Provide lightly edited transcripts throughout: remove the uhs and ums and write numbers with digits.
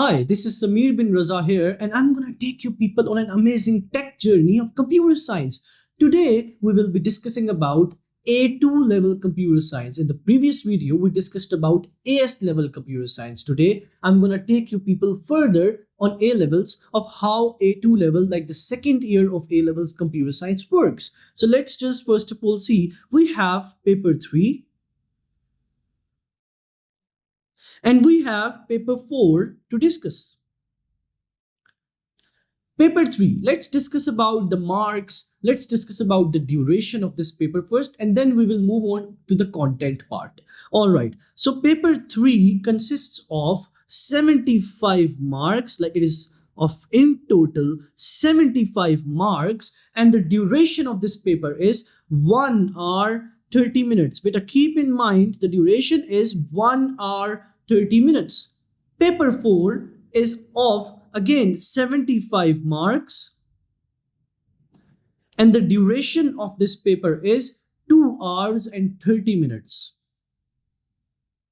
Hi, this is Sameer bin Raza here, and I'm gonna take you people on an amazing tech journey of computer science. Today, we will be discussing about A2 level computer science. In the previous video, we discussed about AS level computer science. Today, I'm gonna take you people further on A levels of how A2 level, like the second year of A levels computer science works. So let's just first of all see, we have paper 3, and we have paper 4 to discuss. Paper 3, let's discuss about the marks, let's discuss about the duration of this paper first, and then we will move on to the content part. All right, so paper 3 consists of 75 marks, like it is of in total 75 marks, and the duration of this paper is 1 hour 30 minutes. But keep in mind the duration is 1 hour 30 minutes. Paper 4 is of again 75 marks, and the duration of this paper is 2 hours and 30 minutes.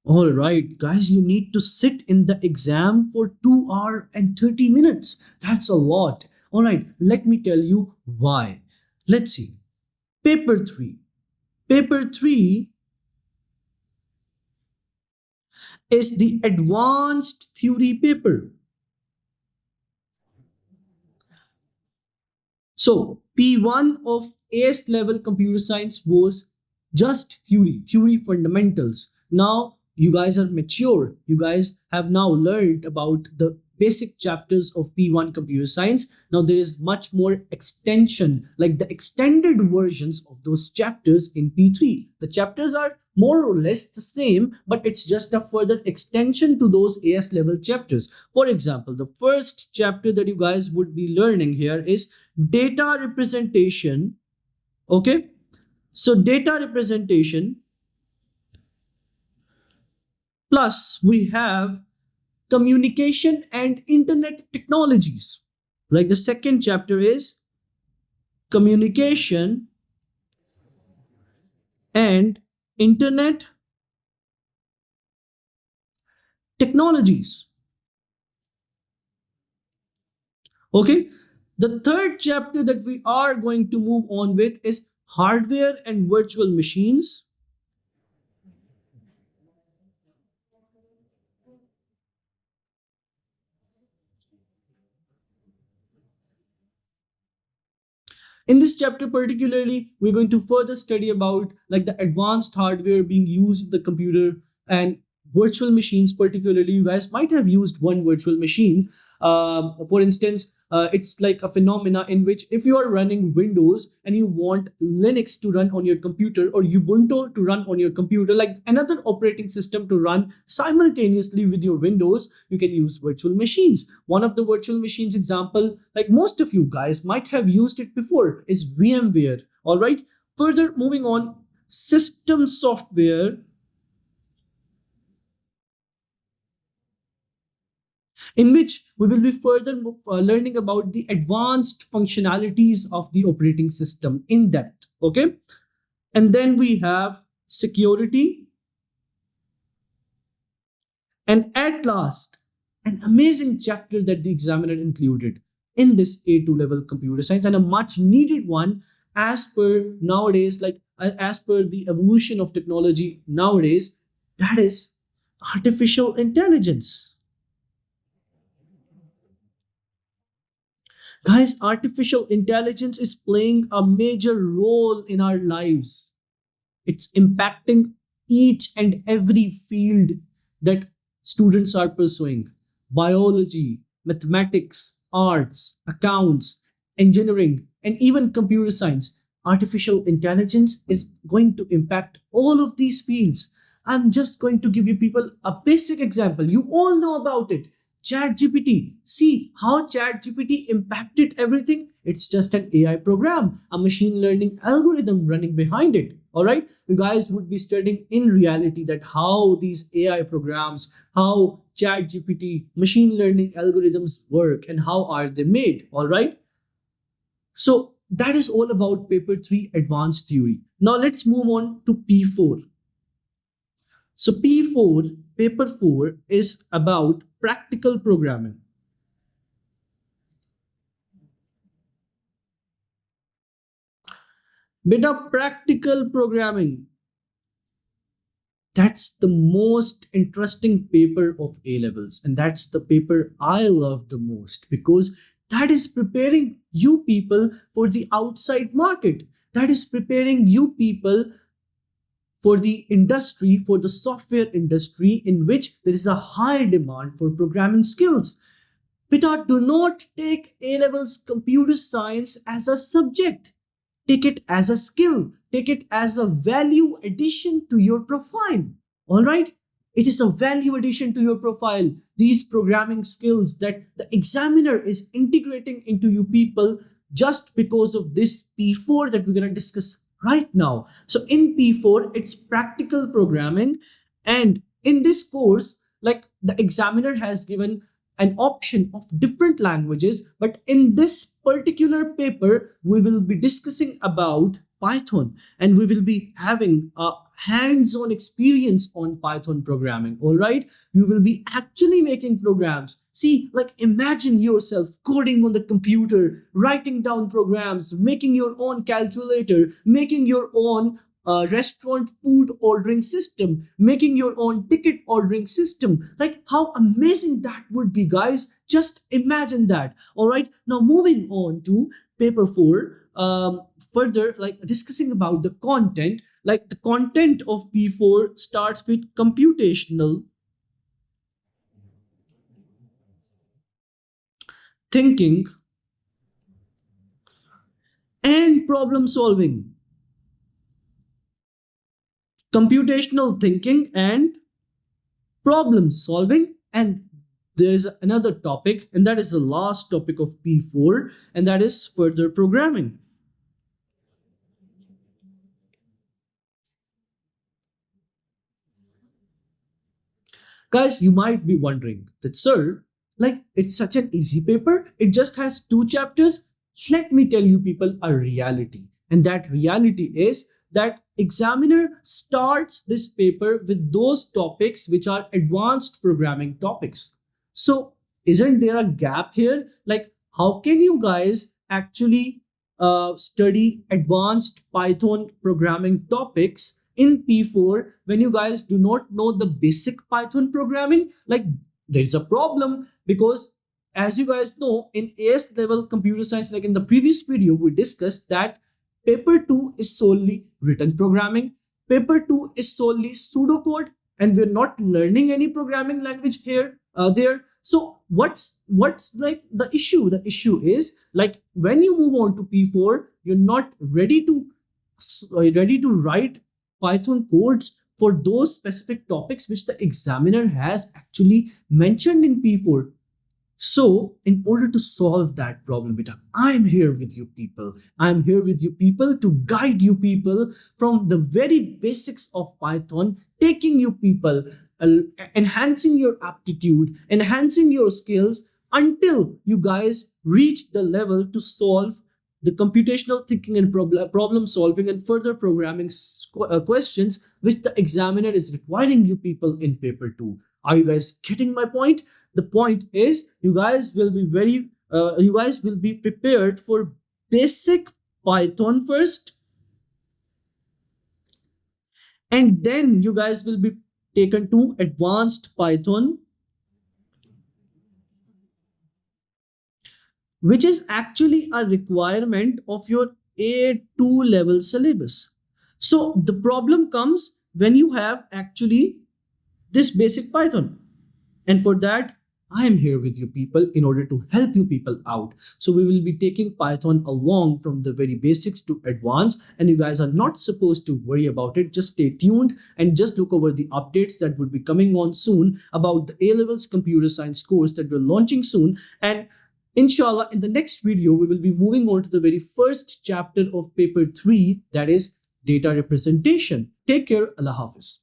All right, guys, you need to sit in the exam for 2 hours and 30 minutes. That's a lot. All right, let me tell you why. Let's see. Paper 3. Paper 3 is the advanced theory paper. So P1 of AS level computer science was just theory fundamentals. Now you guys are mature. You guys have now learned about the basic chapters of P1 computer science. Now there is much more extension, like the extended versions of those chapters in P3. The chapters are more or less the same, but it's just a further extension to those AS level chapters. For example, the first chapter that you guys would be learning here is data representation. Okay, so data representation, plus we have communication and internet technologies. Like the second chapter is communication and internet technologies. Okay, the third chapter that we are going to move on with is hardware and virtual machines. In this chapter particularly, we're going to further study about like the advanced hardware being used in the computer and virtual machines. Particularly, you guys might have used one virtual machine. For instance, it's like a phenomena in which if you are running Windows and you want Linux to run on your computer or Ubuntu to run on your computer, like another operating system to run simultaneously with your Windows, you can use virtual machines. One of the virtual machines example, like most of you guys might have used it before, is VMware. All right. Further moving on, system software, in which we will be further learning about the advanced functionalities of the operating system in depth. Okay, and then we have security, and at last an amazing chapter that the examiner included in this A2 level computer science, and a much needed one as per nowadays, like as per the evolution of technology nowadays, that is artificial intelligence. Guys, artificial intelligence is playing a major role in our lives. It's impacting each and every field that students are pursuing: biology, mathematics, arts, accounts, engineering, and even computer science. Artificial intelligence is going to impact all of these fields. I'm just going to give you people a basic example. You all know about it. ChatGPT. See how ChatGPT impacted everything. It's just an AI program, a machine learning algorithm running behind it. All right, you guys would be studying in reality that how these AI programs, how ChatGPT machine learning algorithms work, and how are they made. All right. So that is all about paper 3 advanced theory. Now let's move on to P4. So P4, paper 4 is about practical programming. Beta, practical programming. That's the most interesting paper of A levels, and that's the paper I love the most because that is preparing you people for the outside market. That is preparing you people for the industry, for the software industry, in which there is a high demand for programming skills. Beta, do not take A levels computer science as a subject. Take it as a skill, take it as a value addition to your profile. All right, it is a value addition to your profile, these programming skills that the examiner is integrating into you people just because of this P4 that we're going to discuss right now. So in P4 it's practical programming, and in this course, like, the examiner has given an option of different languages, but in this particular paper we will be discussing about Python, and we will be having a hands-on experience on Python programming. All right, you will be actually making programs. See, like, imagine yourself coding on the computer, writing down programs, making your own calculator, making your own restaurant food ordering system, making your own ticket ordering system. Like, how amazing that would be, guys. Just imagine that. All right, now moving on to paper 4, further, like, discussing about the content. Like, the content of P4 starts with computational thinking and problem solving. Computational thinking and problem solving, and there is another topic, and that is the last topic of P4, and that is further programming. Guys, you might be wondering that, sir, like, it's such an easy paper, it just has 2 chapters. Let me tell you people a reality, and that reality is that examiner starts this paper with those topics which are advanced programming topics. So isn't there a gap here? Like, how can you guys actually study advanced Python programming topics in P4 when you guys do not know the basic Python programming? Like, there's a problem because, as you guys know, in AS level computer science, like in the previous video, we discussed that paper 2 is solely written programming. Paper 2 is solely pseudocode, and we're not learning any programming language here, there. So what's like the issue? The issue is, like, when you move on to P4, you're not ready to write Python codes for those specific topics which the examiner has actually mentioned in P4. So, in order to solve that problem, beta, I'm here with you people. I'm here with you people to guide you people from the very basics of Python, taking you people, enhancing your aptitude, enhancing your skills until you guys reach the level to solve the computational thinking and problem solving and further programming questions which the examiner is requiring you people in paper 2. Are you guys getting my point? The point is, you guys will be prepared for basic Python first, and then you guys will be taken to advanced Python, which is actually a requirement of your A2 level syllabus. So the problem comes when you have actually this basic Python. And for that, I am here with you people in order to help you people out. So we will be taking Python along from the very basics to advanced, and you guys are not supposed to worry about it. Just stay tuned and just look over the updates that will be coming on soon about the A-levels computer science course that we're launching soon. And inshallah, in the next video, we will be moving on to the very first chapter of paper 3, that is data representation. Take care. Allah Hafiz.